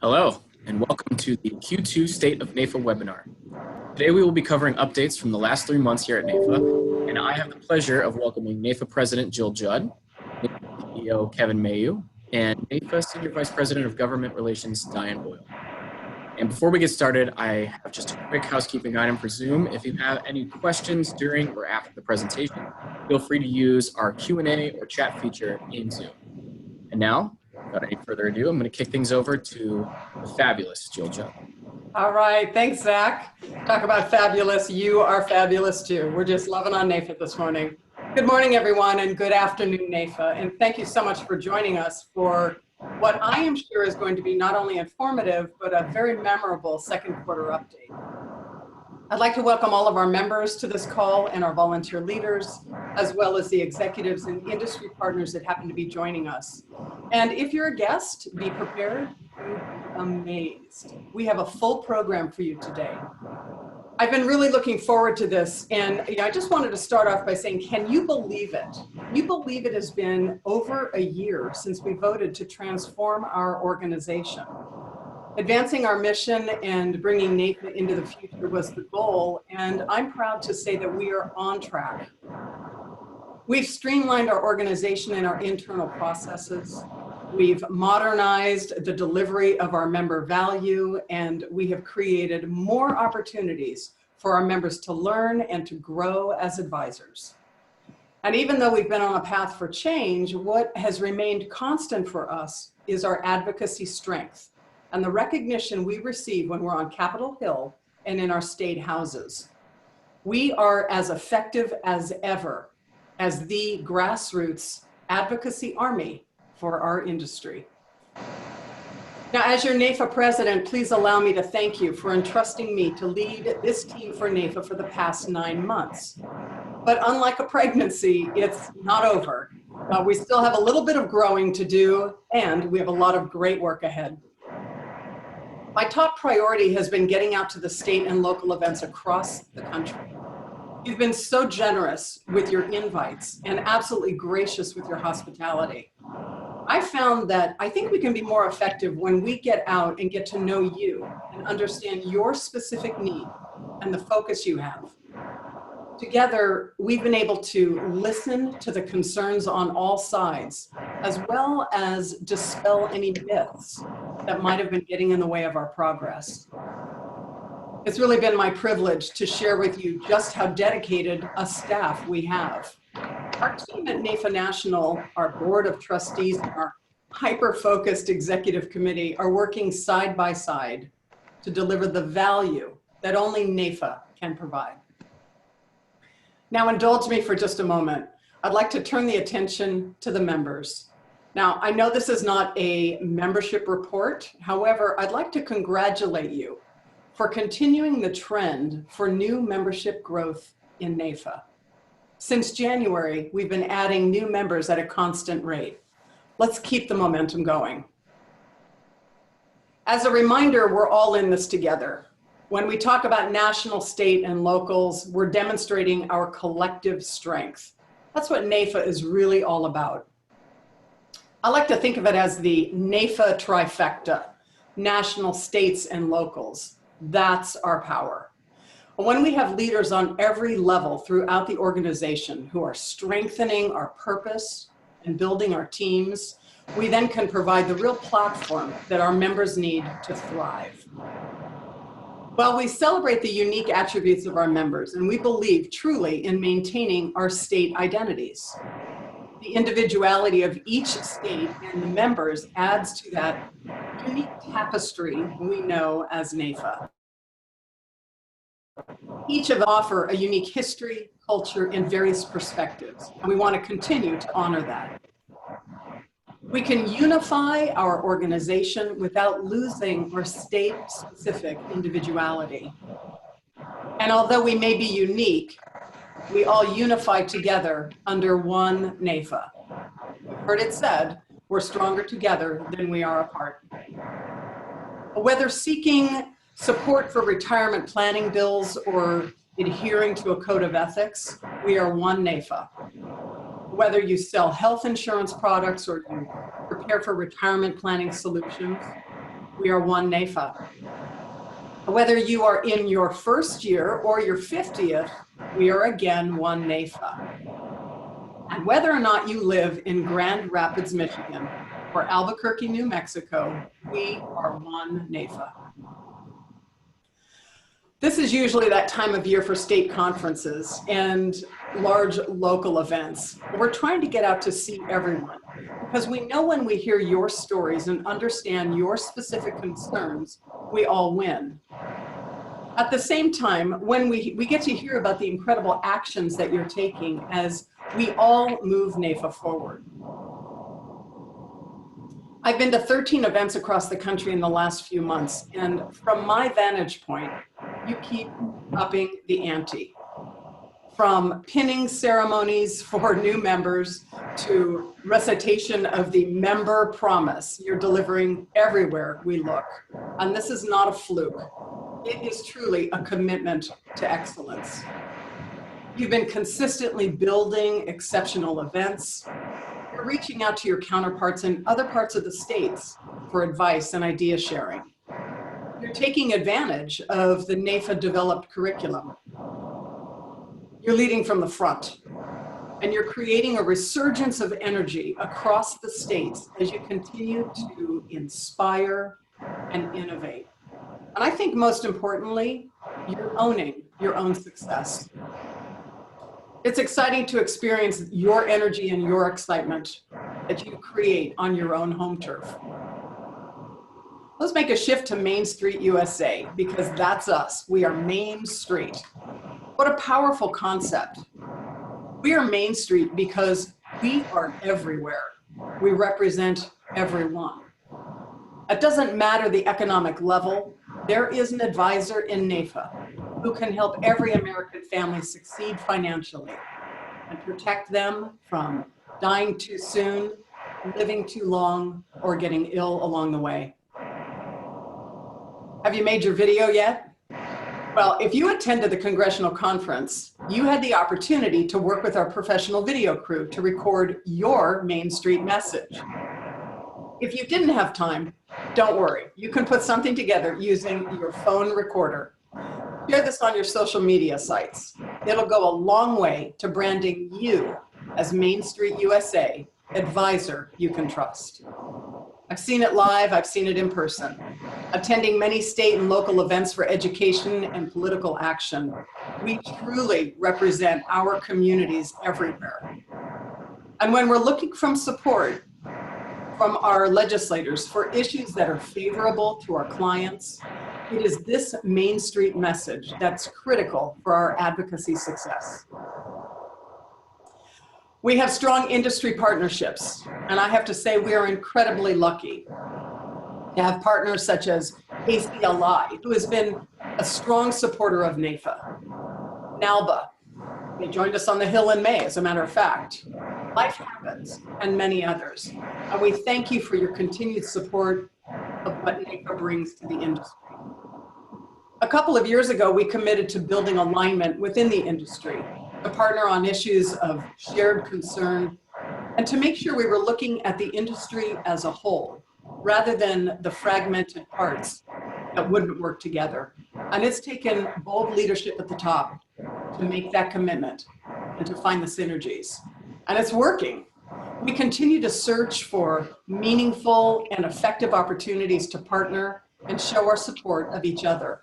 Hello, and welcome to the Q2 State of NAIFA webinar. Today we will be covering updates from the last 3 months here at NAIFA, and I have the pleasure of welcoming NAIFA President Judd, NAIFA CEO Kevin Mayeux, and NAIFA Senior Vice President of Government Relations Diane Boyle. And before we get started, I have just a quick housekeeping item for Zoom. If you have any questions during or after the presentation, feel free to use our Q&A or chat feature in Zoom. And now, without any further ado, I'm going to kick things over to the fabulous Judd. All right, thanks, Zach. Talk about fabulous. You are fabulous too. We're just loving on NAIFA this morning. Good morning, everyone, and good afternoon, NAIFA. And thank you so much for joining us for what I am sure is going to be not only informative, but a very memorable second quarter update. I'd like to welcome all of our members to this call and our volunteer leaders, as well as the executives and industry partners that happen to be joining us. And if you're a guest, be prepared to be amazed. We have a full program for you today. I've been really looking forward to this, and I just wanted to start off by saying, can you believe it? Can you believe it has been over a year since we voted to transform our organization? Advancing our mission and bringing NAIFA into the future was the goal, and I'm proud to say that we are on track. We've streamlined our organization and our internal processes. We've modernized the delivery of our member value, and we have created more opportunities for our members to learn and to grow as advisors. And even though we've been on a path for change, what has remained constant for us is our advocacy strength and the recognition we receive when we're on Capitol Hill and in our state houses. We are as effective as ever as the grassroots advocacy army for our industry. Now, as your NAIFA president, please allow me to thank you for entrusting me to lead this team for NAIFA for the past 9 months. But unlike a pregnancy, it's not over. We still have a little bit of growing to do, and we have a lot of great work ahead. My top priority has been getting out to the state and local events across the country. You've been so generous with your invites and absolutely gracious with your hospitality. I found that I think we can be more effective when we get out and get to know you and understand your specific need and the focus you have. Together, we've been able to listen to the concerns on all sides, as well as dispel any myths that might have been getting in the way of our progress. It's really been my privilege to share with you just how dedicated a staff we have. Our team at NAIFA National, our board of trustees, and our hyper-focused executive committee are working side by side to deliver the value that only NAIFA can provide. Now, indulge me for just a moment. I'd like to turn the attention to the members. Now, I know this is not a membership report. However, I'd like to congratulate you for continuing the trend for new membership growth in NAIFA. Since January, we've been adding new members at a constant rate. Let's keep the momentum going. As a reminder, we're all in this together. When we talk about national, state, and locals, we're demonstrating our collective strength. That's what NAIFA is really all about. I like to think of it as the NAIFA trifecta, national, states, and locals. That's our power. When we have leaders on every level throughout the organization who are strengthening our purpose and building our teams, we then can provide the real platform that our members need to thrive. Well, we celebrate the unique attributes of our members, and we believe truly in maintaining our state identities. The individuality of each state and the members adds to that unique tapestry we know as NAIFA. Each of them offer a unique history, culture, and various perspectives, and we want to continue to honor that. We can unify our organization without losing our state-specific individuality. And although we may be unique, we all unify together under one NAIFA. You've heard it said, we're stronger together than we are apart. Whether seeking support for retirement planning bills or adhering to a code of ethics, we are one NAIFA. Whether you sell health insurance products or you prepare for retirement planning solutions, We are one NAIFA. Whether you are in your first year or your 50th, we are again one NAIFA. And whether or not you live in Grand Rapids, Michigan, or Albuquerque, New Mexico, we are one NAIFA. This is usually that time of year for state conferences and large local events. We're trying to get out to see everyone because we know when we hear your stories and understand your specific concerns, we all win. At the same time, when we get to hear about the incredible actions that you're taking as we all move NAIFA forward. I've been to 13 events across the country in the last few months, and from my vantage point, you keep upping the ante. From pinning ceremonies for new members to recitation of the member promise you're delivering everywhere we look. And this is not a fluke. It is truly a commitment to excellence. You've been consistently building exceptional events. You're reaching out to your counterparts in other parts of the states for advice and idea sharing. You're taking advantage of the NAIFA developed curriculum. You're leading from the front, and you're creating a resurgence of energy across the states as you continue to inspire and innovate. And I think most importantly, you're owning your own success. It's exciting to experience your energy and your excitement that you create on your own home turf. Let's make a shift to Main Street, USA, because that's us. We are Main Street. What a powerful concept. We are Main Street because we are everywhere. We represent everyone. It doesn't matter the economic level. There is an advisor in NAIFA who can help every American family succeed financially and protect them from dying too soon, living too long, or getting ill along the way. Have you made your video yet? Well, if you attended the Congressional Conference, you had the opportunity to work with our professional video crew to record your Main Street message. If you didn't have time, don't worry. You can put something together using your phone recorder. Share this on your social media sites. It'll go a long way to branding you as Main Street USA, advisor you can trust. I've seen it live, I've seen it in person. Attending many state and local events for education and political action, we truly represent our communities everywhere. And when we're looking for support from our legislators for issues that are favorable to our clients, it is this Main Street message that's critical for our advocacy success. We have strong industry partnerships, and I have to say we are incredibly lucky to have partners such as ACLI, who has been a strong supporter of NAIFA. NALBA, they joined us on the Hill in May, as a matter of fact. Life Happens, and many others. And we thank you for your continued support of what NAIFA brings to the industry. A couple of years ago, we committed to building alignment within the industry, to partner on issues of shared concern, and to make sure we were looking at the industry as a whole, rather than the fragmented parts that wouldn't work together. And it's taken bold leadership at the top to make that commitment and to find the synergies. And it's working. We continue to search for meaningful and effective opportunities to partner and show our support of each other.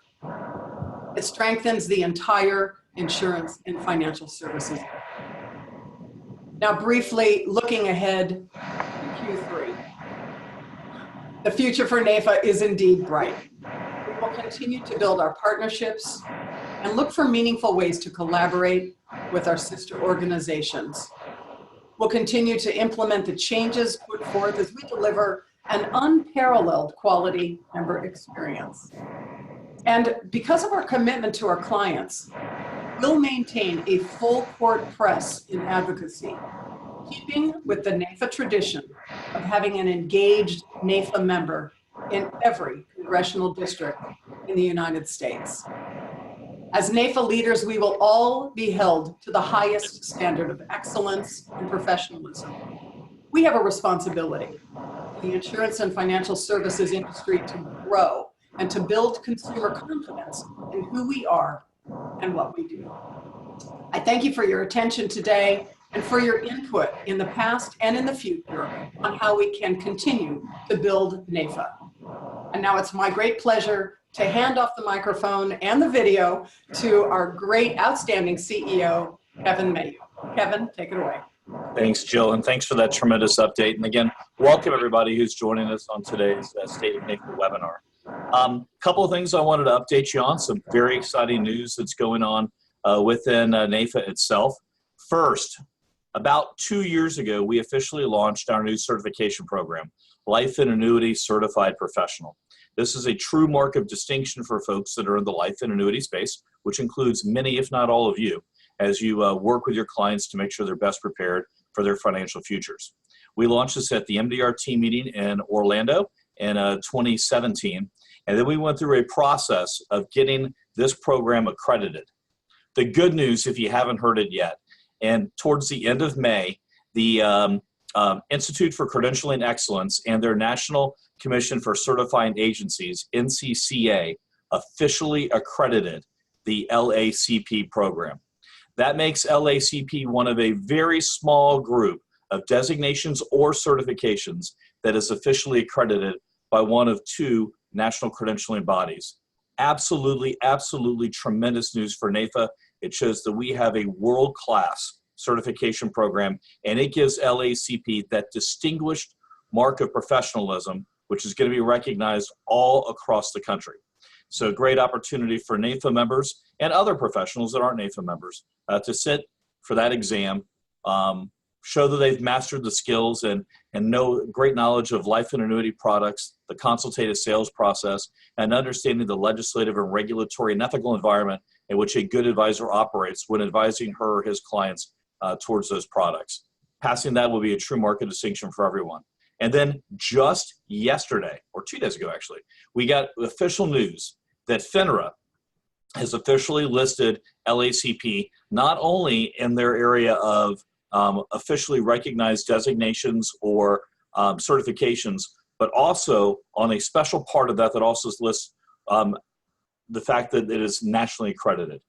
It strengthens the entire insurance and financial services. Now, briefly looking ahead to Q3. The future for NAIFA is indeed bright. We will continue to build our partnerships and look for meaningful ways to collaborate with our sister organizations. We'll continue to implement the changes put forth as we deliver an unparalleled quality member experience. And because of our commitment to our clients, we'll maintain a full court press in advocacy, keeping with the NAIFA tradition of having an engaged NAIFA member in every congressional district in the United States. As NAIFA leaders, we will all be held to the highest standard of excellence and professionalism. We have a responsibility for the insurance and financial services industry to grow and to build consumer confidence in who we are and what we do. I thank you for your attention today and for your input in the past and in the future on how we can continue to build NAIFA. And now it's my great pleasure to hand off the microphone and the video to our great, outstanding CEO, Kevin Mayeux. Kevin, take it away. Thanks, Jill, and thanks for that tremendous update. And again, welcome everybody who's joining us on today's State of NAIFA webinar. Couple of things I wanted to update you on, some very exciting news that's going on within NAIFA itself. First, about 2 years ago, we officially launched our new certification program, Life and Annuity Certified Professional. This is a true mark of distinction for folks that are in the life and annuity space, which includes many, if not all of you, as you work with your clients to make sure they're best prepared for their financial futures. We launched this at the MDRT meeting in Orlando in 2017, and then we went through a process of getting this program accredited. The good news, if you haven't heard it yet, and towards the end of May, the Institute for Credentialing Excellence and their National Commission for Certifying Agencies, NCCA, officially accredited the LACP program. That makes LACP one of a very small group of designations or certifications that is officially accredited by one of two national credentialing bodies. Absolutely, absolutely tremendous news for NAIFA. It shows that we have a world-class certification program, and it gives LACP that distinguished mark of professionalism, which is going to be recognized all across the country. So great opportunity for NAIFA members and other professionals that aren't NAIFA members to sit for that exam, show that they've mastered the skills and know great knowledge of life and annuity products, the consultative sales process, and understanding the legislative and regulatory and ethical environment in which a good advisor operates when advising her or his clients towards those products. Passing that will be a true market distinction for everyone. And then just yesterday, or 2 days ago actually, we got official news that FINRA has officially listed LACP not only in their area of officially recognized designations or certifications, but also on a special part of that that also lists the fact that it is nationally accredited.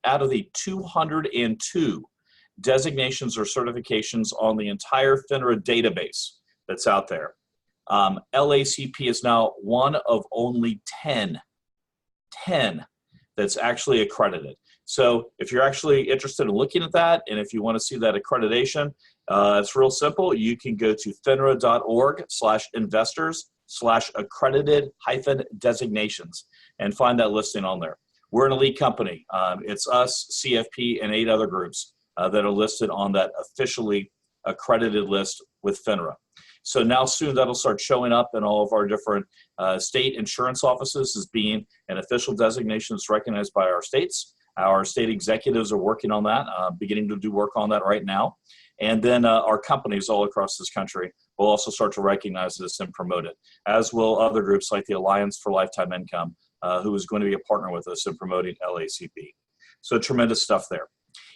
Out of the 202 designations or certifications on the entire FINRA database that's out there, LACP is now one of only 10 that's actually accredited. So if you're actually interested in looking at that, and if you want to see that accreditation, it's real simple. You can go to finra.org/investors/accredited-designations and find that listing on there. We're an elite company. It's us, CFP, and 8 other groups that are listed on that officially accredited list with FINRA. So now soon that'll start showing up in all of our different state insurance offices as being an official designation that's recognized by our states. Our state executives are working on that, beginning to do work on that right now. And then our companies all across this country will also start to recognize this and promote it, as will other groups like the Alliance for Lifetime Income, who is going to be a partner with us in promoting LACP. So tremendous stuff there.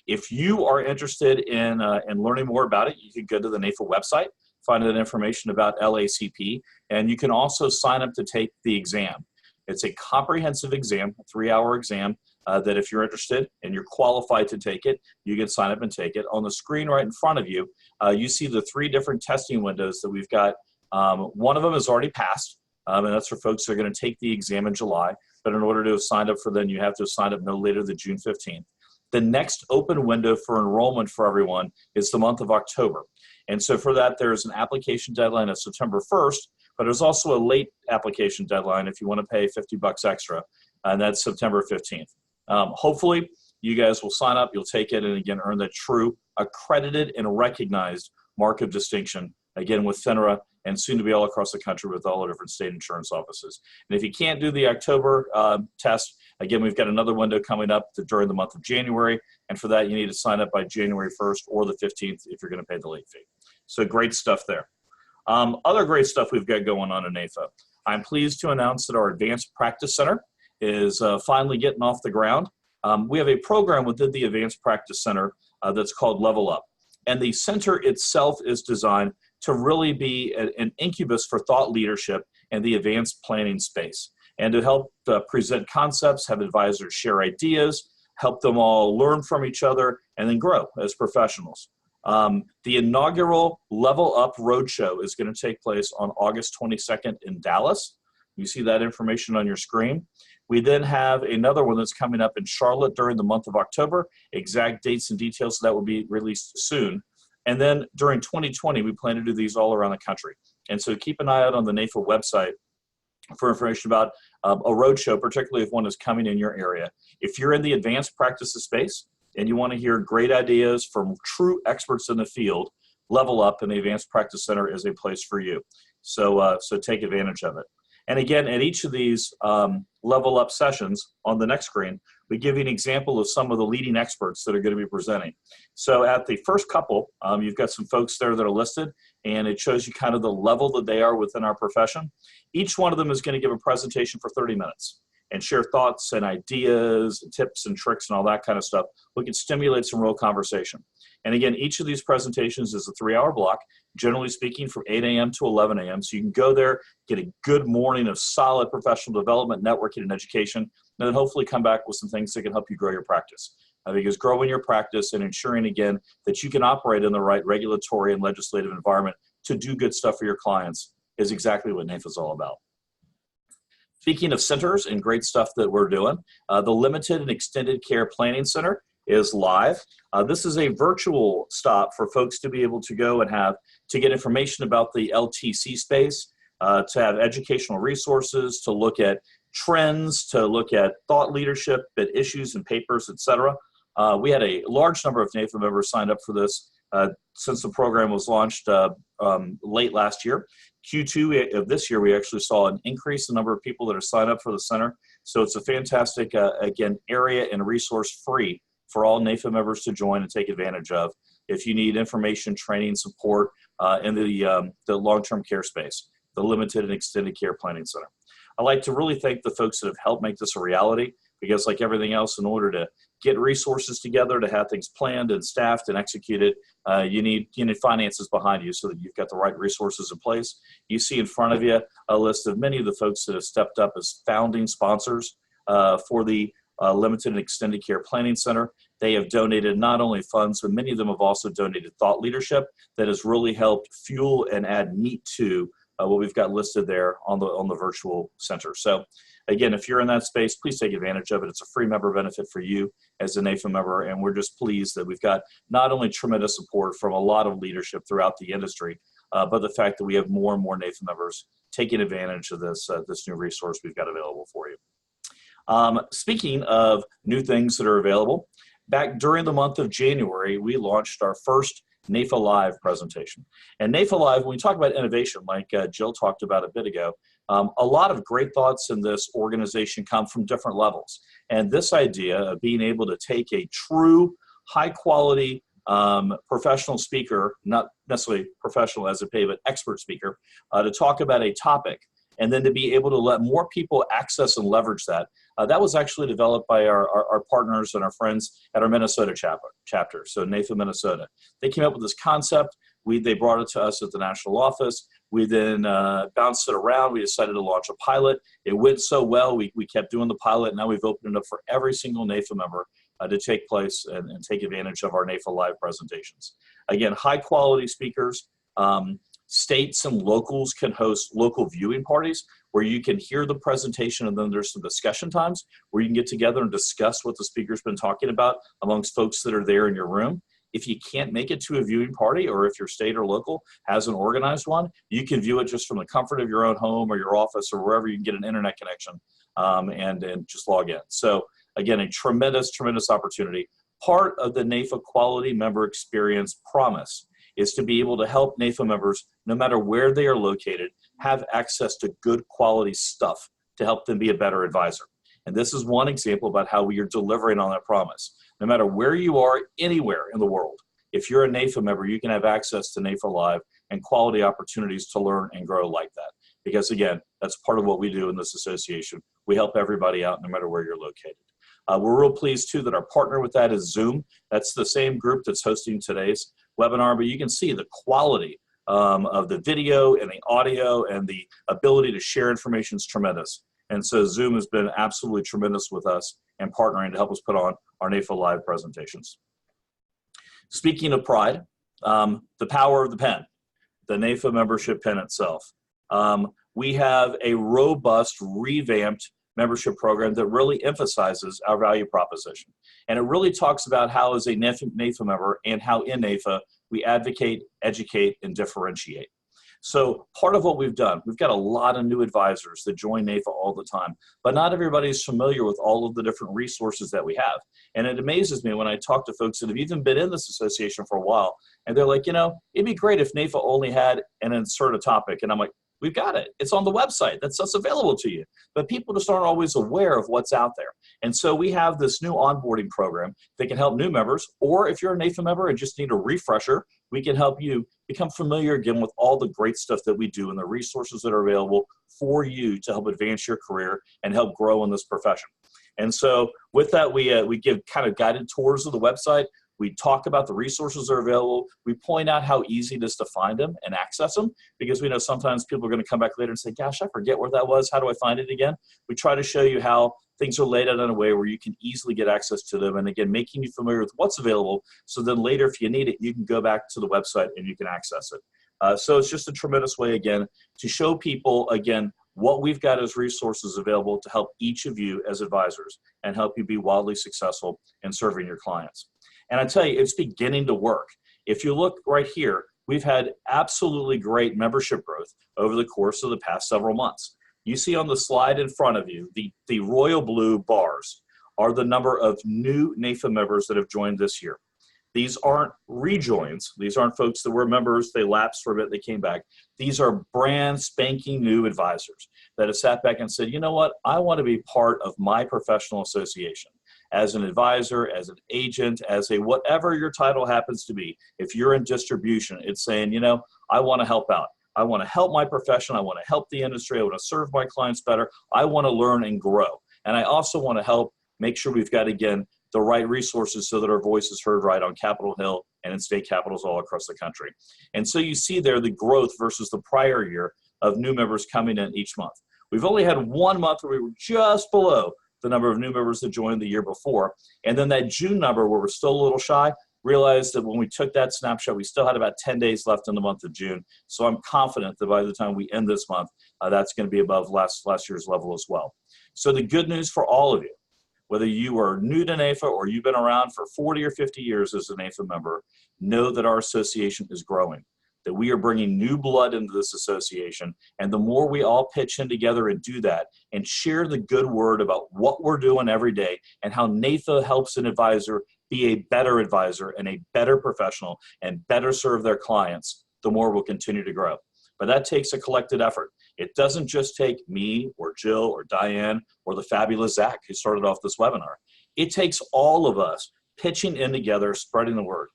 If you are interested in learning more about it, you can go to the NAIFA website, find out information about LACP, and you can also sign up to take the exam. It's a comprehensive exam, a 3-hour exam, that if you're interested and you're qualified to take it, you can sign up and take it. On the screen right in front of you, you see the 3 different testing windows that we've got. One of them is already passed, and that's for folks that are going to take the exam in July. But in order to have signed up for then, you have to have signed up no later than June 15th. The next open window for enrollment for everyone is the month of October. And so for that, there's an application deadline of September 1st, but there's also a late application deadline if you want to pay $50 extra, and that's September 15th. Hopefully, you guys will sign up, you'll take it, and again, earn the true accredited and recognized mark of distinction, again, with FINRA, and soon to be all across the country with all the different state insurance offices. And if you can't do the October test, again, we've got another window coming up during the month of January, and for that, you need to sign up by January 1st or the 15th if you're going to pay the late fee. So great stuff there. Other great stuff we've got going on in NAIFA. I'm pleased to announce that our Advanced Practice Center is finally getting off the ground. We have a program within the Advanced Practice Center that's called Level Up. And the center itself is designed to really be an incubus for thought leadership and the advanced planning space. And to help present concepts, have advisors share ideas, help them all learn from each other, and then grow as professionals. The inaugural Level Up Roadshow is going to take place on August 22nd in Dallas. You see that information on your screen. We then have another one that's coming up in Charlotte during the month of October. Exact dates and details of that will be released soon. And then during 2020, we plan to do these all around the country. And so keep an eye out on the NAIFA website for information about a roadshow, particularly if one is coming in your area. If you're in the advanced practices space and you want to hear great ideas from true experts in the field, Level Up in the Advanced Practice Center is a place for you. So take advantage of it. And again, at each of these Level Up sessions on the next screen, we give you an example of some of the leading experts that are going to be presenting. So at the first couple, you've got some folks there that are listed, and it shows you kind of the level that they are within our profession. Each one of them is going to give a presentation for 30 minutes and share thoughts and ideas, and tips and tricks and all that kind of stuff. We can stimulate some real conversation. And again, each of these presentations is a 3-hour block, generally speaking from 8 a.m. to 11 a.m. So you can go there, get a good morning of solid professional development, networking, and education, and then hopefully come back with some things that can help you grow your practice. Because growing your practice and ensuring, again, that you can operate in the right regulatory and legislative environment to do good stuff for your clients is exactly what NAIFA is all about. Speaking of centers and great stuff that we're doing, the Limited and Extended Care Planning Center is live. This is a virtual stop for folks to be able to go and to get information about the LTC space, to have educational resources, to look at trends, to look at thought leadership, at issues and papers, etc. We had a large number of NAIFA members signed up for this since the program was launched late last year. Q2 of this year, we actually saw an increase in the number of people that are signed up for the center. So it's a fantastic, again, area and resource free for all NAIFA members to join and take advantage of if you need information, training, support in the long-term care space, the Limited and Extended Care Planning Center. I'd like to really thank the folks that have helped make this a reality, because like everything else, in order to get resources together, to have things planned and staffed and executed, you need finances behind you so that you've got the right resources in place. You see in front of you a list of many of the folks that have stepped up as founding sponsors for the Limited and Extended Care Planning Center. They have donated not only funds, but many of them have also donated thought leadership that has really helped fuel and add meat to what we've got listed there on the virtual center. So again, if you're in that space, please take advantage of it. It's a free member benefit for you as a NAIFA member, and we're just pleased that we've got not only tremendous support from a lot of leadership throughout the industry, but the fact that we have more and more NAIFA members taking advantage of this new resource we've got available for you. Speaking of new things that are available, back during the month of January, we launched our first NAIFA Live presentation. And NAIFA Live, when we talk about innovation, like Jill talked about a bit ago, a lot of great thoughts in this organization come from different levels. And this idea of being able to take a true, high-quality professional speaker, not necessarily professional as a pay, but expert speaker, to talk about a topic, and then to be able to let more people access and leverage that. That was actually developed by our partners and our friends at our Minnesota chapter, so NAIFA Minnesota. They came up with this concept. They brought it to us at the national office. We then bounced it around. We decided to launch a pilot. It went so well, we kept doing the pilot. Now we've opened it up for every single NAIFA member to take place and take advantage of our NAIFA Live presentations. Again, high quality speakers. States and locals can host local viewing parties where you can hear the presentation, and then there's some discussion times where you can get together and discuss what the speaker's been talking about amongst folks that are there in your room. If you can't make it to a viewing party, or if your state or local hasn't organized one, you can view it just from the comfort of your own home or your office or wherever you can get an internet connection and just log in. So again, a tremendous, tremendous opportunity. Part of the NAIFA Quality Member Experience promise is to be able to help NAIFA members, no matter where they are located, have access to good quality stuff to help them be a better advisor. And this is one example about how we are delivering on that promise. No matter where you are, anywhere in the world, if you're a NAIFA member, you can have access to NAIFA Live and quality opportunities to learn and grow like that. Because again, that's part of what we do in this association. We help everybody out no matter where you're located. We're real pleased too that our partner with that is Zoom. That's the same group that's hosting today's webinar, but you can see the quality of the video and the audio, and the ability to share information is tremendous. And so Zoom has been absolutely tremendous with us and partnering to help us put on our NAIFA Live presentations. Speaking of pride, the power of the pen, the NAIFA membership pen itself. We have a robust, revamped membership program that really emphasizes our value proposition. And it really talks about how as a NAIFA member and how in NAIFA we advocate, educate, and differentiate. So part of what we've done, we've got a lot of new advisors that join NAIFA all the time, but not everybody is familiar with all of the different resources that we have. And it amazes me when I talk to folks that have even been in this association for a while, and they're like, you know, it'd be great if NAIFA only had an insert a topic. And I'm like, we've got it. It's on the website. That's available to you. But people just aren't always aware of what's out there. And so we have this new onboarding program that can help new members, or if you're a NAIFA member and just need a refresher, we can help you become familiar again with all the great stuff that we do and the resources that are available for you to help advance your career and help grow in this profession. And so with that, we give kind of guided tours of the website. We talk about the resources that are available. We point out how easy it is to find them and access them, because we know sometimes people are going to come back later and say, gosh, I forget where that was. How do I find it again? We try to show you how things are laid out in a way where you can easily get access to them. And again, making you familiar with what's available. So then later, if you need it, you can go back to the website and you can access it. So it's just a tremendous way, again, to show people, again, what we've got as resources available to help each of you as advisors and help you be wildly successful in serving your clients. And I tell you, it's beginning to work. If you look right here, we've had absolutely great membership growth over the course of the past several months. You see on the slide in front of you, the royal blue bars are the number of new NAIFA members that have joined this year. These aren't rejoins. These aren't folks that were members, they lapsed for a bit, they came back. These are brand spanking new advisors that have sat back and said, you know what, I want to be part of my professional association. As an advisor, as an agent, as a whatever your title happens to be. If you're in distribution, it's saying, you know, I want to help out. I want to help my profession. I want to help the industry. I want to serve my clients better. I want to learn and grow. And I also want to help make sure we've got, again, the right resources so that our voice is heard right on Capitol Hill and in state capitals all across the country. And so you see there the growth versus the prior year of new members coming in each month. We've only had 1 month where we were just below the number of new members that joined the year before. And then that June number where we're still a little shy, realized that when we took that snapshot, we still had about 10 days left in the month of June. So I'm confident that by the time we end this month, that's going to be above last year's level as well. So the good news for all of you, whether you are new to NAIFA or you've been around for 40 or 50 years as an NAIFA member, know that our association is growing, that we are bringing new blood into this association. And the more we all pitch in together and do that and share the good word about what we're doing every day and how NAIFA helps an advisor be a better advisor and a better professional and better serve their clients, the more we'll continue to grow. But that takes a collective effort. It doesn't just take me or Jill or Diane or the fabulous Zach who started off this webinar. It takes all of us pitching in together, spreading the word.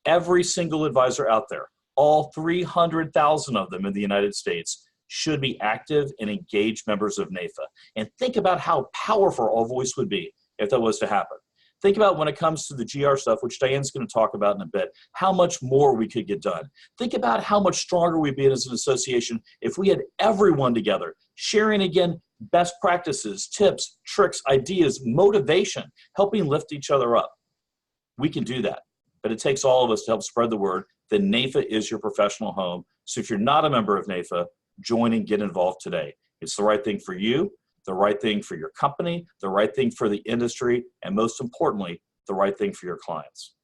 Every single advisor out there, all 300,000 of them in the United States, should be active and engaged members of NAIFA. And think about how powerful our voice would be if that was to happen. Think about when it comes to the GR stuff, which Diane's going to talk about in a bit, how much more we could get done. Think about how much stronger we'd be as an association if we had everyone together, sharing, again, best practices, tips, tricks, ideas, motivation, helping lift each other up. We can do that, but it takes all of us to help spread the word that NAIFA is your professional home. So if you're not a member of NAIFA, join and get involved today. It's the right thing for you, the right thing for your company, the right thing for the industry, and most importantly, the right thing for your clients.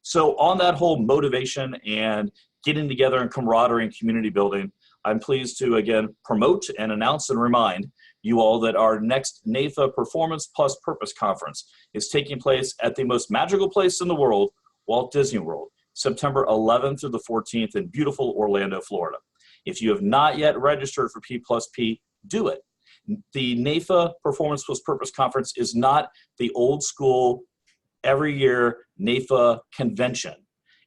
So on that whole motivation and getting together and camaraderie and community building, I'm pleased to again promote and announce and remind you all that our next NAIFA Performance Plus Purpose Conference is taking place at the most magical place in the world, Walt Disney World, September 11th through the 14th in beautiful Orlando, Florida. If you have not yet registered for P+P, do it. The NAIFA Performance Plus Purpose Conference is not the old school every year NAIFA convention.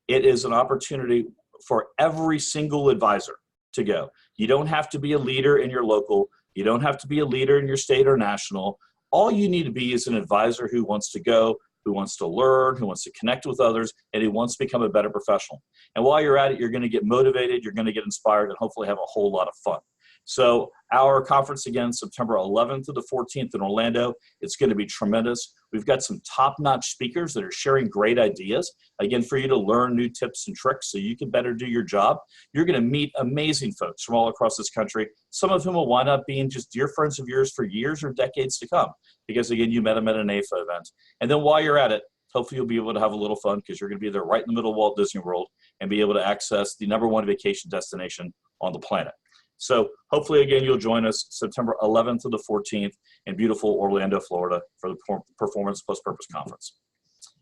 It is an opportunity for every single advisor to go. You don't have to be a leader in your local. You don't have to be a leader in your state or national. All you need to be is an advisor who wants to go, who wants to learn, who wants to connect with others, and who wants to become a better professional. And while you're at it, you're going to get motivated, you're going to get inspired, and hopefully have a whole lot of fun. So our conference, again, September 11th to the 14th in Orlando. It's going to be tremendous. We've got some top-notch speakers that are sharing great ideas, again, for you to learn new tips and tricks so you can better do your job. You're going to meet amazing folks from all across this country, some of whom will wind up being just dear friends of yours for years or decades to come, because, again, you met them at an NAIFA event. And then while you're at it, hopefully you'll be able to have a little fun because you're going to be there right in the middle of Walt Disney World and be able to access the #1 vacation destination on the planet. So hopefully, again, you'll join us September 11th to the 14th in beautiful Orlando, Florida for the Performance Plus Purpose Conference.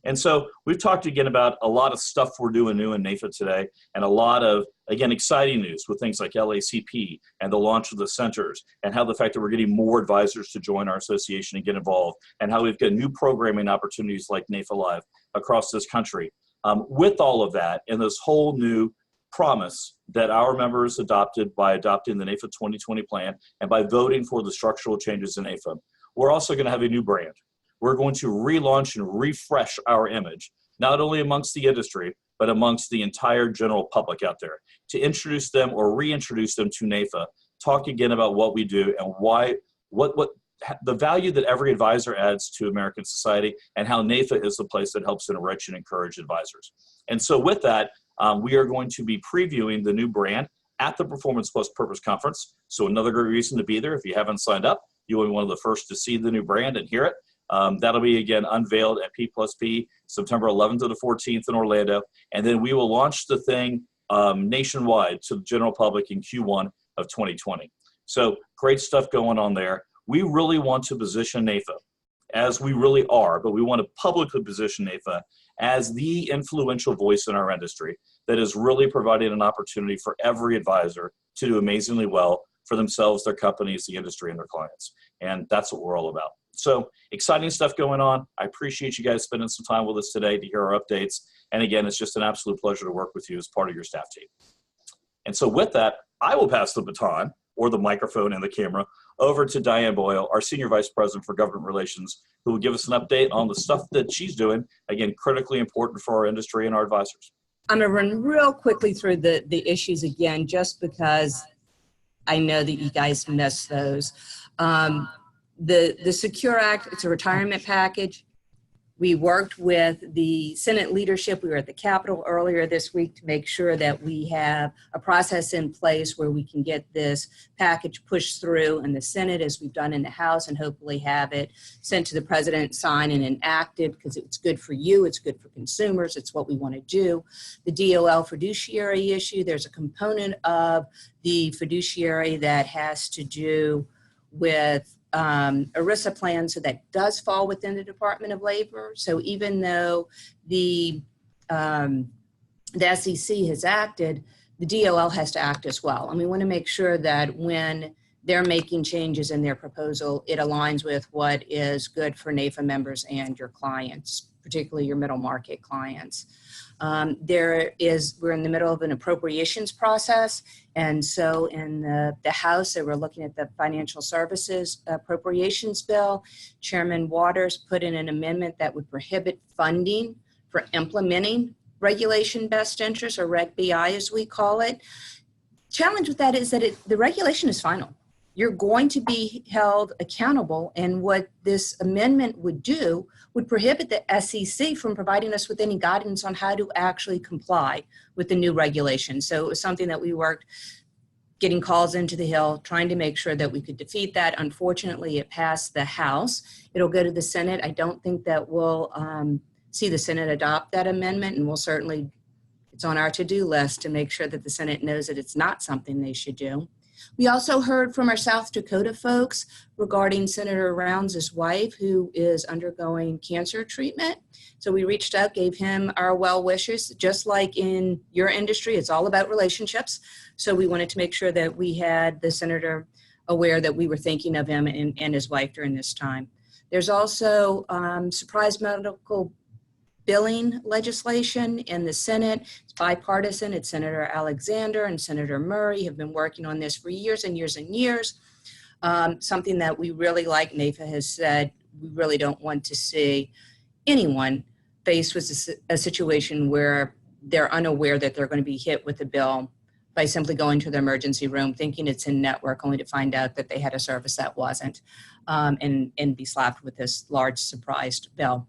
And so we've talked again about a lot of stuff we're doing new in NAIFA today, and a lot of, again, exciting news with things like LACP and the launch of the centers, and how the fact that we're getting more advisors to join our association and get involved, and how we've got new programming opportunities like NAIFA Live across this country. With all of that and this whole new promise that our members adopted by adopting the NAIFA 2020 plan and by voting for the structural changes in NAIFA, we're also going to have a new brand. We're going to relaunch and refresh our image, not only amongst the industry, but amongst the entire general public out there, to introduce them or reintroduce them to NAIFA, talk again about what we do and why, what the value that every advisor adds to American society, and how NAIFA is the place that helps enrich and encourage advisors. And so with that, we are going to be previewing the new brand at the Performance Plus Purpose Conference. So another great reason to be there. If you haven't signed up, you will be one of the first to see the new brand and hear it. That'll be, again, unveiled at P+P, September 11th to the 14th in Orlando. And then we will launch the thing nationwide to the general public in Q1 of 2020. So great stuff going on there. We really want to position NAIFA, as we really are, but we want to publicly position NAIFA as the influential voice in our industry that is really providing an opportunity for every advisor to do amazingly well for themselves, their companies, the industry, and their clients. And that's what we're all about. So exciting stuff going on. I appreciate you guys spending some time with us today to hear our updates. And again, it's just an absolute pleasure to work with you as part of your staff team. And so with that, I will pass the baton, or the microphone and the camera, over to Diane Boyle, our Senior Vice President for Government Relations, who will give us an update on the stuff that she's doing, again, critically important for our industry and our advisors. I'm going to run real quickly through the issues again, just because I know that you guys missed those. The Secure Act, it's a retirement package. We worked with the Senate leadership. We were at the Capitol earlier this week to make sure that we have a process in place where we can get this package pushed through in the Senate, as we've done in the House, and hopefully have it sent to the President, signed and enacted, because it's good for you, it's good for consumers, it's what we want to do. The DOL fiduciary issue, there's a component of the fiduciary that has to do with ERISA plan, so that does fall within the Department of Labor. So even though the SEC has acted, the DOL has to act as well. And we want to make sure that when they're making changes in their proposal, it aligns with what is good for NAIFA members and your clients, particularly your middle market clients. We're in the middle of an appropriations process. And so in the House, they were looking at the financial services appropriations bill. Chairman Waters put in an amendment that would prohibit funding for implementing regulation best interest, or Reg BI as we call it. Challenge with that is that the regulation is final. You're going to be held accountable, and what this amendment would do would prohibit the SEC from providing us with any guidance on how to actually comply with the new regulation. So it was something that we worked, getting calls into the Hill, trying to make sure that we could defeat that. Unfortunately, it passed the House. It'll go to the Senate. I don't think that we'll see the Senate adopt that amendment, and we'll certainly, it's on our to-do list to make sure that the Senate knows that it's not something they should do. We also heard from our South Dakota folks regarding Senator Rounds' wife, who is undergoing cancer treatment. So we reached out, gave him our well wishes. Just like in your industry, it's all about relationships. So we wanted to make sure that we had the senator aware that we were thinking of him and his wife during this time. There's also surprise medical billing legislation in the Senate. It's bipartisan. It's Senator Alexander and Senator Murray have been working on this for years and years and years. Something that we really like, NAIFA has said we really don't want to see anyone faced with a situation where they're unaware that they're going to be hit with a bill by simply going to the emergency room, thinking it's in network, only to find out that they had a service that wasn't, and be slapped with this large surprise bill.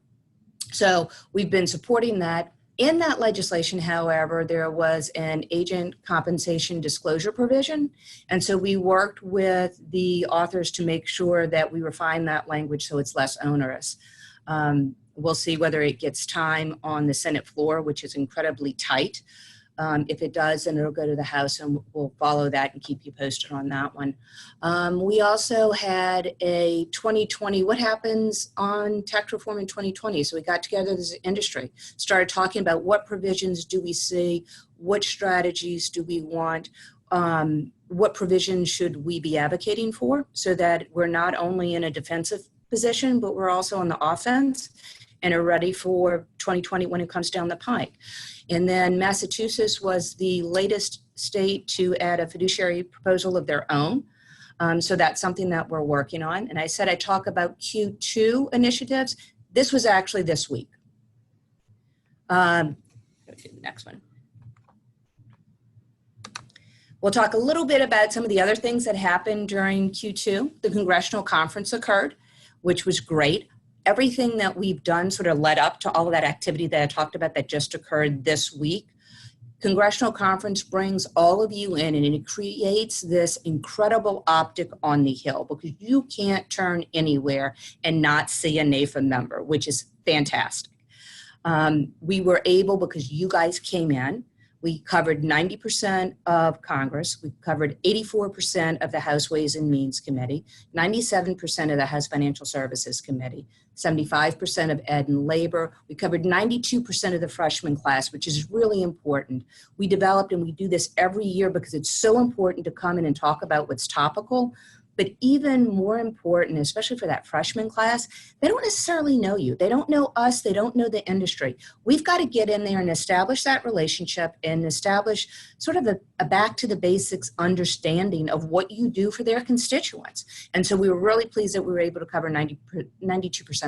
So we've been supporting that. In that legislation, however, there was an agent compensation disclosure provision. And so we worked with the authors to make sure that we refine that language so it's less onerous. We'll see whether it gets time on the Senate floor, which is incredibly tight. If it does, then it'll go to the House, and we'll follow that and keep you posted on that one. We also had a 2020, what happens on tax reform in 2020? So we got together as an industry, started talking about what provisions do we see, what strategies do we want, what provisions should we be advocating for, so that we're not only in a defensive position, but we're also on the offense and are ready for 2020 when it comes down the pike. And then Massachusetts was the latest state to add a fiduciary proposal of their own. So that's something that we're working on. And I said I talk about Q2 initiatives. This was actually this week. Go to the next one. We'll talk a little bit about some of the other things that happened during Q2. The Congressional Conference occurred, which was great. Everything that we've done sort of led up to all of that activity that I talked about that just occurred this week. Congressional Conference brings all of you in, and it creates this incredible optic on the Hill, because you can't turn anywhere and not see a NAIFA member, which is fantastic. We were able, because you guys came in, we covered 90% of Congress. We covered 84% of the House Ways and Means Committee, 97% of the House Financial Services Committee, 75% of Ed and Labor. We covered 92% of the freshman class, which is really important. We developed, and we do this every year because it's so important to come in and talk about what's topical. But even more important, especially for that freshman class, they don't necessarily know you. They don't know us. They don't know the industry. We've got to get in there and establish that relationship and establish sort of a back to the basics understanding of what you do for their constituents. And so we were really pleased that we were able to cover 92%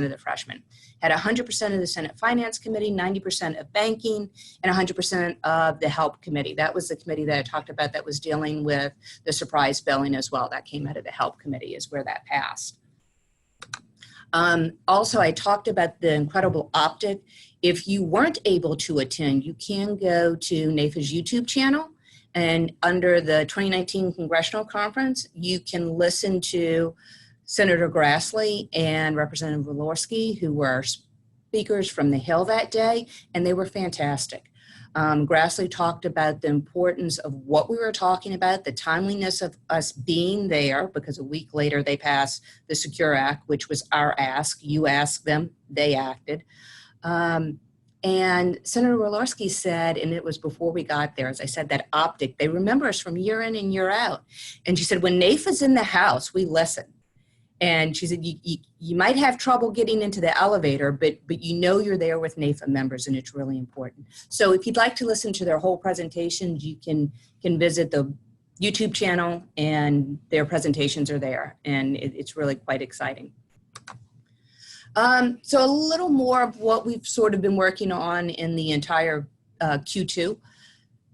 of the freshmen. Had 100% of the Senate Finance Committee, 90% of banking, and 100% of the HELP Committee. That was the committee that I talked about that was dealing with the surprise billing as well. That came out of the HELP Committee, is where that passed. Also, I talked about the incredible optic. If you weren't able to attend, you can go to NAIFA's YouTube channel, and under the 2019 Congressional Conference, you can listen to Senator Grassley and Representative Valesky, who were speakers from the Hill that day, and they were fantastic. Grassley talked about the importance of what we were talking about, the timeliness of us being there, because a week later they passed the Secure Act, which was our ask. You asked them, they acted. And Senator Valesky said, and it was before we got there, as I said, that optic, they remember us from year in and year out. And she said, when NAIFA's in the house, we listen. And she said, you might have trouble getting into the elevator, but you know you're there with NAIFA members, and it's really important. So if you'd like to listen to their whole presentations, you can visit the YouTube channel, and their presentations are there, and it's really quite exciting. So a little more of what we've sort of been working on in the entire Q2.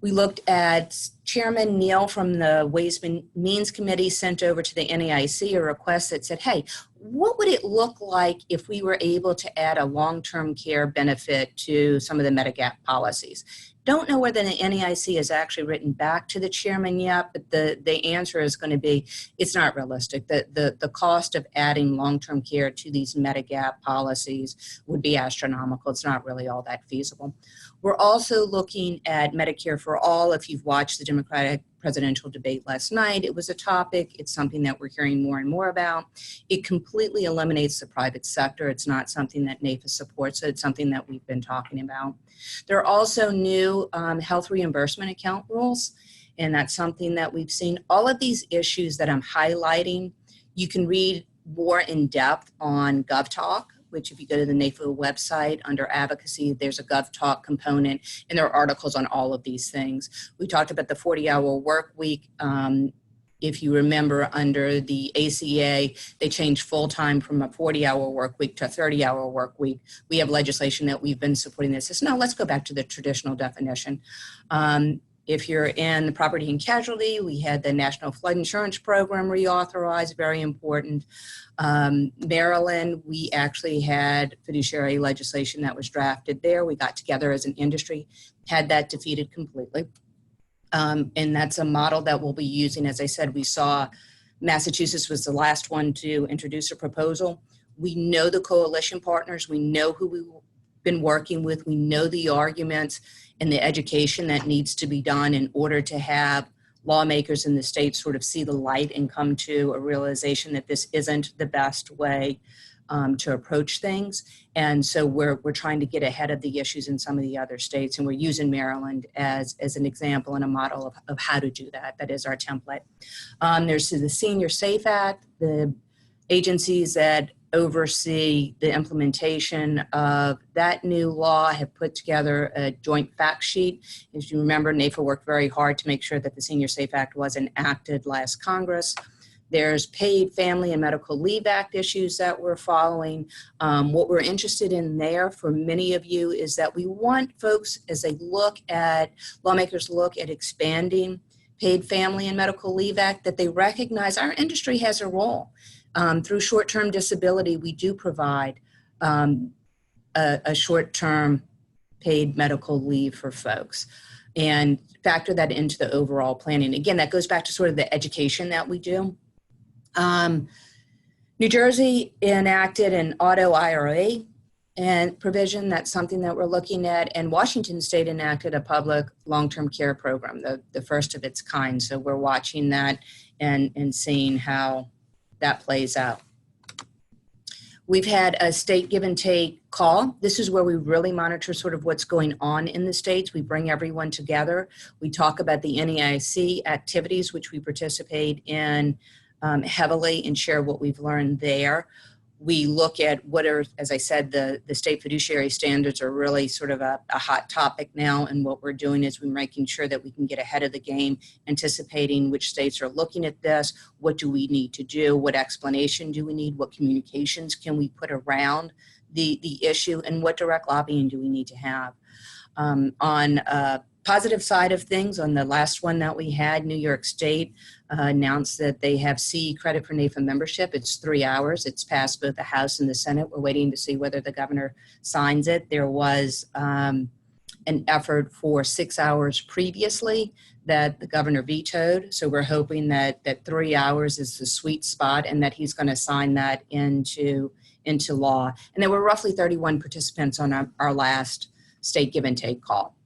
We looked at Chairman Neal from the Ways and Means Committee sent over to the NAIC a request that said, hey, what would it look like if we were able to add a long-term care benefit to some of the Medigap policies? Don't know whether the NAIC has actually written back to the chairman yet, but the answer is going to be, it's not realistic. The cost of adding long-term care to these Medigap policies would be astronomical. It's not really all that feasible. We're also looking at Medicare for All. If you've watched the Democratic presidential debate last night, it was a topic. It's something that we're hearing more and more about. It completely eliminates the private sector. It's not something that NAIFA supports. So it's something that we've been talking about. There are also new health reimbursement account rules, and that's something that we've seen. All of these issues that I'm highlighting, you can read more in depth on GovTalk, which if you go to the NAIFA website under advocacy, there's a GovTalk component, and there are articles on all of these things. We talked about the 40-hour work week If you remember, under the ACA, they changed full-time from a 40-hour work week to a 30-hour work week. We have legislation that we've been supporting that says, no, let's go back to the traditional definition. If you're in the property and casualty, we had the National Flood Insurance Program reauthorized, very important. Maryland, we actually had fiduciary legislation that was drafted there. We got together as an industry, had that defeated completely. And that's a model that we'll be using. As I said, we saw Massachusetts was the last one to introduce a proposal. We know the coalition partners. We know who we've been working with. We know the arguments and the education that needs to be done in order to have lawmakers in the state sort of see the light and come to a realization that this isn't the best way to approach things. And so we're trying to get ahead of the issues in some of the other states, and we're using Maryland as an example and a model of how to do that. That is our template. There's the Senior Safe Act, the agencies that oversee the implementation of that new law have put together a joint fact sheet. As you remember, NAIFA worked very hard to make sure that the Senior Safe Act was enacted last Congress. There's Paid Family and Medical Leave Act issues that we're following. What we're interested in there for many of you is that we want folks, as they lawmakers look at expanding Paid Family and Medical Leave Act, that they recognize our industry has a role. Through short-term disability, we do provide a short-term paid medical leave for folks, and factor that into the overall planning. Again, that goes back to sort of the education that we do. New Jersey enacted an auto IRA and provision. That's something that we're looking at. And Washington State enacted a public long-term care program, the first of its kind. So we're watching that and seeing how that plays out. We've had a state give and take call. This is where we really monitor sort of what's going on in the states. We bring everyone together. We talk about the NAIC activities, which we participate in heavily, and share what we've learned there. We look at what are, as I said, the state fiduciary standards are really sort of a hot topic now, and what we're doing is we're making sure that we can get ahead of the game, anticipating which states are looking at this, what do we need to do, what explanation do we need, what communications can we put around the issue, and what direct lobbying do we need to have. On positive side of things, on the last one that we had, New York State announced that they have C credit for NAIFA membership. It's 3 hours. It's passed both the House and the Senate. We're waiting to see whether the governor signs it. There was an effort for 6 hours previously that the governor vetoed. So we're hoping that 3 hours is the sweet spot and that he's going to sign that into law. And there were roughly 31 participants on our last state give and take call.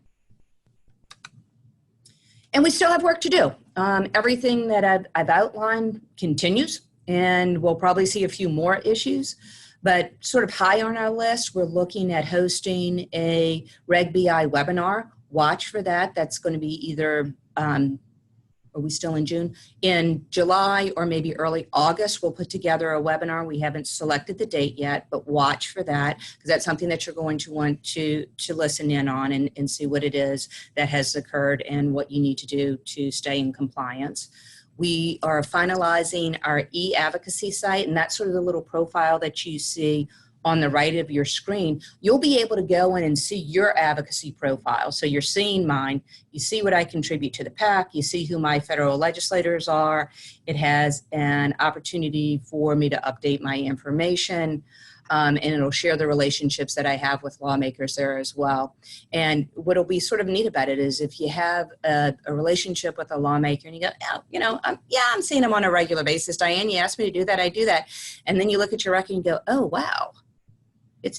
And we still have work to do. Everything that I've outlined continues, and we'll probably see a few more issues. But sort of high on our list, we're looking at hosting a Reg BI webinar. Watch for that. That's going to be either, are we still in June? In July or maybe early August, we'll put together a webinar. We haven't selected the date yet, but watch for that, because that's something that you're going to want to listen in on and see what it is that has occurred and what you need to do to stay in compliance. We are finalizing our e-advocacy site, and that's sort of the little profile that you see on the right of your screen. You'll be able to go in and see your advocacy profile. So you're seeing mine. You see what I contribute to the PAC. You see who my federal legislators are. It has an opportunity for me to update my information, and it'll share the relationships that I have with lawmakers there as well. And what'll be sort of neat about it is if you have a relationship with a lawmaker and you go, oh, you know, I'm seeing them on a regular basis. Diane, you asked me to do that, I do that. And then you look at your record and go, oh, wow.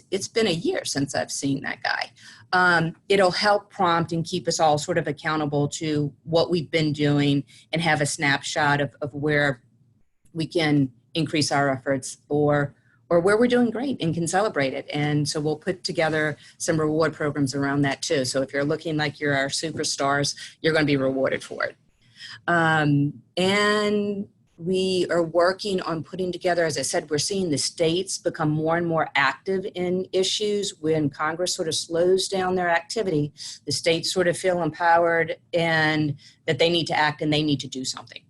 It's been a year since I've seen that guy. It'll help prompt and keep us all sort of accountable to what we've been doing and have a snapshot of where we can increase our efforts or where we're doing great and can celebrate it. And so we'll put together some reward programs around that too. So if you're looking like you're our superstars, you're going to be rewarded for it. And we are working on putting together, as I said, we're seeing the states become more and more active in issues. When Congress sort of slows down their activity, the states sort of feel empowered and that they need to act and they need to do something.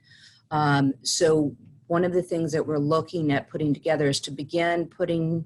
So one of the things that we're looking at putting together is to begin putting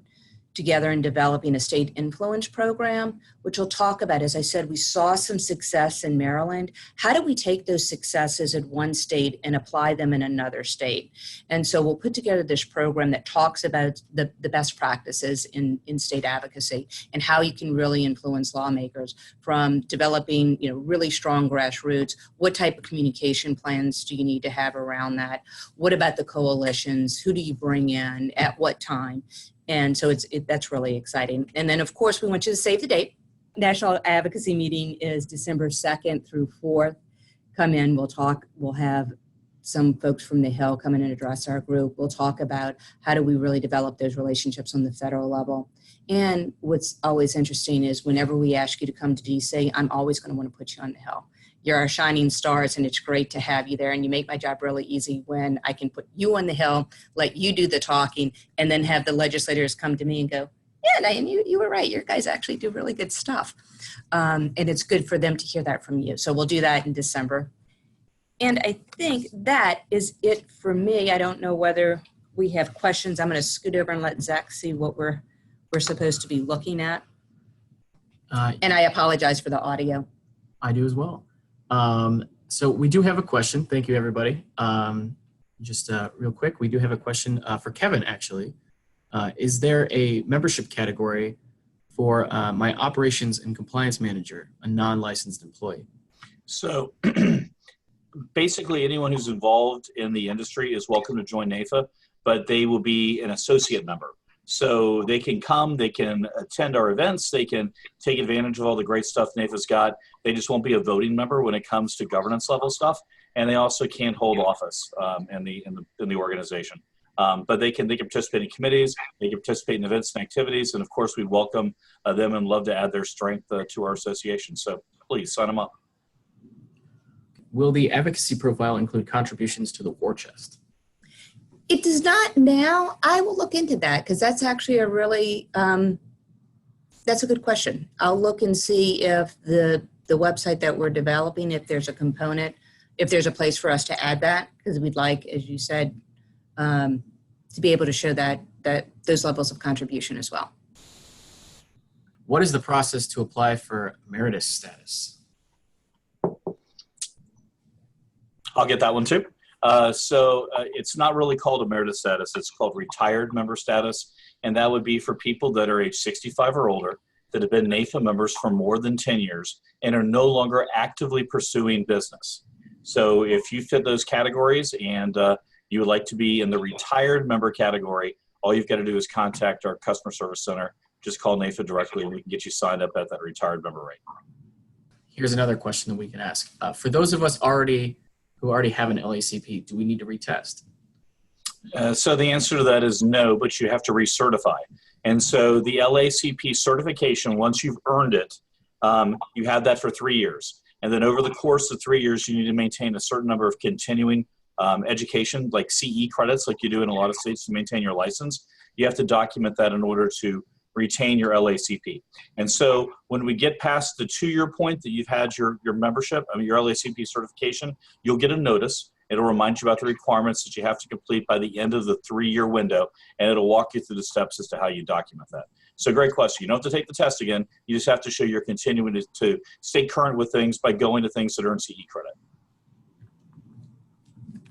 together and developing a state influence program, which will talk about, as I said, we saw some success in Maryland. How do we take those successes in one state and apply them in another state? And so we'll put together this program that talks about the best practices in state advocacy and how you can really influence lawmakers, from developing, really strong grassroots. What type of communication plans do you need to have around that? What about the coalitions? Who do you bring in at what time? And so that's really exciting. And then, of course, we want you to save the date. National Advocacy Meeting is December 2nd through 4th. Come in, we'll talk. We'll have some folks from the Hill come in and address our group. We'll talk about how do we really develop those relationships on the federal level. And what's always interesting is whenever we ask you to come to DC, I'm always going to want to put you on the Hill. You're our shining stars, and it's great to have you there. And you make my job really easy when I can put you on the Hill, let you do the talking, and then have the legislators come to me and go, yeah, Diane, you were right. Your guys actually do really good stuff. And it's good for them to hear that from you. So we'll do that in December. And I think that is it for me. I don't know whether we have questions. I'm going to scoot over and let Zach see what we're supposed to be looking at. And I apologize for the audio. I do as well. So we do have a question. Thank you, everybody. Just real quick, we do have a question for Kevin, actually. Is there a membership category for my operations and compliance manager, a non-licensed employee? So basically anyone who's involved in the industry is welcome to join NAIFA, but they will be an associate member. So they can come, they can attend our events, they can take advantage of all the great stuff NAIFA's got. They just won't be a voting member when it comes to governance level stuff. And they also can't hold office in the organization. But they can participate in committees, they can participate in events and activities, and of course we welcome them and love to add their strength to our association. So please sign them up. Will the advocacy profile include contributions to the war chest? It does not now. I will look into that because that's actually a really, that's a good question. I'll look and see if the website that we're developing, if there's a component, if there's a place for us to add that, because we'd like, as you said, to be able to show that those levels of contribution as well. What is the process to apply for emeritus status? I'll get that one too. So it's not really called emeritus status, it's called retired member status. And that would be for people that are age 65 or older that have been NAIFA members for more than 10 years and are no longer actively pursuing business. So if you fit those categories and you would like to be in the retired member category, all you've got to do is contact our customer service center. Just call NAIFA directly and we can get you signed up at that retired member rate. Here's another question that we can ask. For those of us who already have an LACP, do we need to retest? So the answer to that is no, but you have to recertify. And so the LACP certification, once you've earned it, you have that for 3 years. And then over the course of 3 years, you need to maintain a certain number of continuing education, like CE credits, like you do in a lot of states to maintain your license. You have to document that in order to retain your LACP. And so when we get past the 2-year point that you've had your membership, your LACP certification, you'll get a notice. It'll remind you about the requirements that you have to complete by the end of the 3-year window, and it'll walk you through the steps as to how you document that. So great question. You don't have to take the test again. You just have to show you're continuing to stay current with things by going to things that earn CE credit.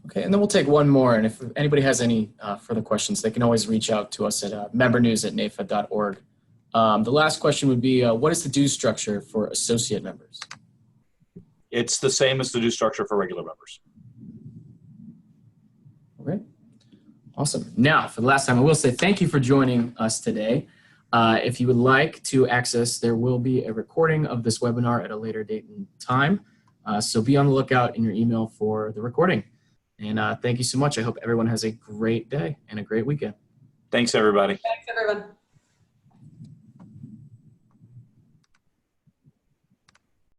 Okay, and then we'll take one more, and if anybody has any further questions, they can always reach out to us at membernews@naifa.org. The last question would be, what is the due structure for associate members? It's the same as the due structure for regular members. Okay, awesome. Now, for the last time, I will say thank you for joining us today. If you would like to access, there will be a recording of this webinar at a later date and time, so be on the lookout in your email for the recording. And thank you so much. I hope everyone has a great day and a great weekend. Thanks, everybody. Thanks, everyone.